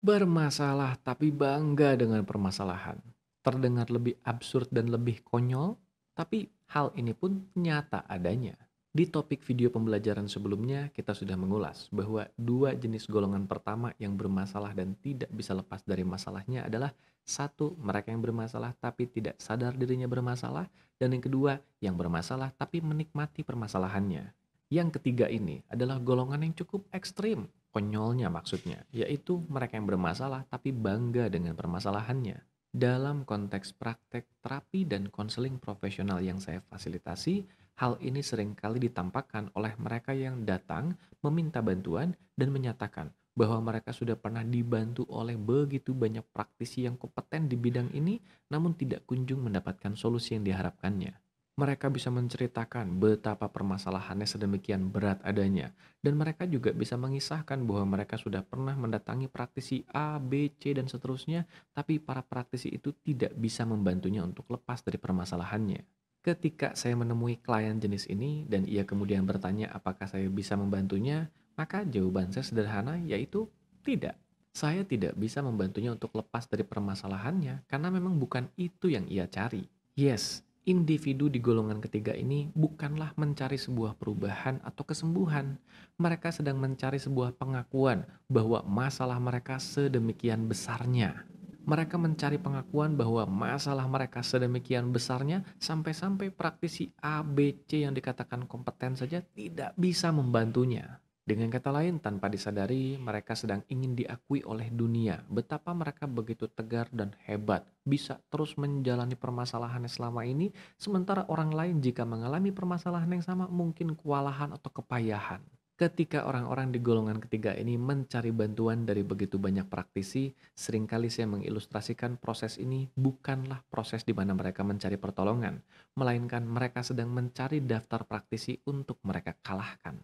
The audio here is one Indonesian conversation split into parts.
Bermasalah tapi bangga dengan permasalahan. Terdengar lebih absurd dan lebih konyol, tapi hal ini pun nyata adanya. Di topik video pembelajaran sebelumnya, kita sudah mengulas bahwa dua jenis golongan pertama yang bermasalah dan tidak bisa lepas dari masalahnya adalah satu, mereka yang bermasalah tapi tidak sadar dirinya bermasalah, dan yang kedua, yang bermasalah tapi menikmati permasalahannya. Yang ketiga ini adalah golongan yang cukup ekstrim, konyolnya maksudnya, yaitu mereka yang bermasalah tapi bangga dengan permasalahannya. Dalam konteks praktek terapi dan konseling profesional yang saya fasilitasi, hal ini seringkali ditampakkan oleh mereka yang datang meminta bantuan dan menyatakan bahwa mereka sudah pernah dibantu oleh begitu banyak praktisi yang kompeten di bidang ini, namun tidak kunjung mendapatkan solusi yang diharapkannya. Mereka bisa menceritakan betapa permasalahannya sedemikian berat adanya, dan mereka juga bisa mengisahkan bahwa mereka sudah pernah mendatangi praktisi A, B, C, dan seterusnya, tapi para praktisi itu tidak bisa membantunya untuk lepas dari permasalahannya. Ketika saya menemui klien jenis ini dan ia kemudian bertanya apakah saya bisa membantunya, maka jawaban saya sederhana yaitu tidak. Saya tidak bisa membantunya untuk lepas dari permasalahannya karena memang bukan itu yang ia cari. Yes, individu di golongan ketiga ini bukanlah mencari sebuah perubahan atau kesembuhan. Mereka sedang mencari sebuah pengakuan bahwa masalah mereka sedemikian besarnya. Mereka mencari pengakuan bahwa masalah mereka sedemikian besarnya sampai-sampai praktisi A, B, C yang dikatakan kompeten saja tidak bisa membantunya. Dengan kata lain, tanpa disadari, mereka sedang ingin diakui oleh dunia betapa mereka begitu tegar dan hebat, bisa terus menjalani permasalahannya selama ini, sementara orang lain jika mengalami permasalahan yang sama mungkin kewalahan atau kepayahan. Ketika orang-orang di golongan ketiga ini mencari bantuan dari begitu banyak praktisi, seringkali saya mengilustrasikan proses ini bukanlah proses di mana mereka mencari pertolongan, melainkan mereka sedang mencari daftar praktisi untuk mereka kalahkan.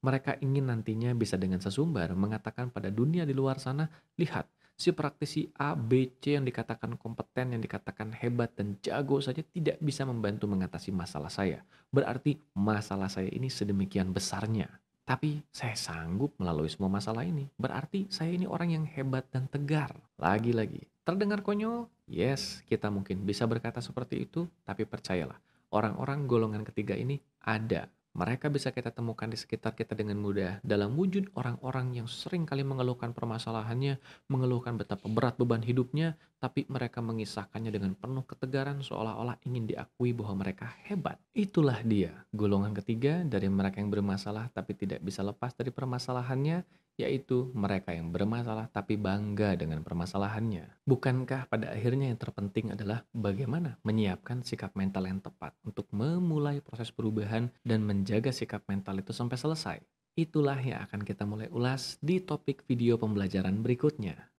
Mereka ingin nantinya bisa dengan sesumbar mengatakan pada dunia di luar sana, lihat, si praktisi A, B, C yang dikatakan kompeten, yang dikatakan hebat dan jago saja tidak bisa membantu mengatasi masalah saya. Berarti masalah saya ini sedemikian besarnya. Tapi saya sanggup melalui semua masalah ini. Berarti saya ini orang yang hebat dan tegar. Lagi-lagi, terdengar konyol? Yes, kita mungkin bisa berkata seperti itu, tapi percayalah, orang-orang golongan ketiga ini ada. Mereka bisa kita temukan di sekitar kita dengan mudah dalam wujud orang-orang yang sering kali mengeluhkan permasalahannya, mengeluhkan betapa berat beban hidupnya, tapi mereka mengisahkannya dengan penuh ketegaran seolah-olah ingin diakui bahwa mereka hebat. Itulah dia, golongan ketiga dari mereka yang bermasalah tapi tidak bisa lepas dari permasalahannya, yaitu mereka yang bermasalah tapi bangga dengan permasalahannya. Bukankah pada akhirnya yang terpenting adalah bagaimana menyiapkan sikap mental yang tepat untuk memulai proses perubahan dan menjaga sikap mental itu sampai selesai? Itulah yang akan kita mulai ulas di topik video pembelajaran berikutnya.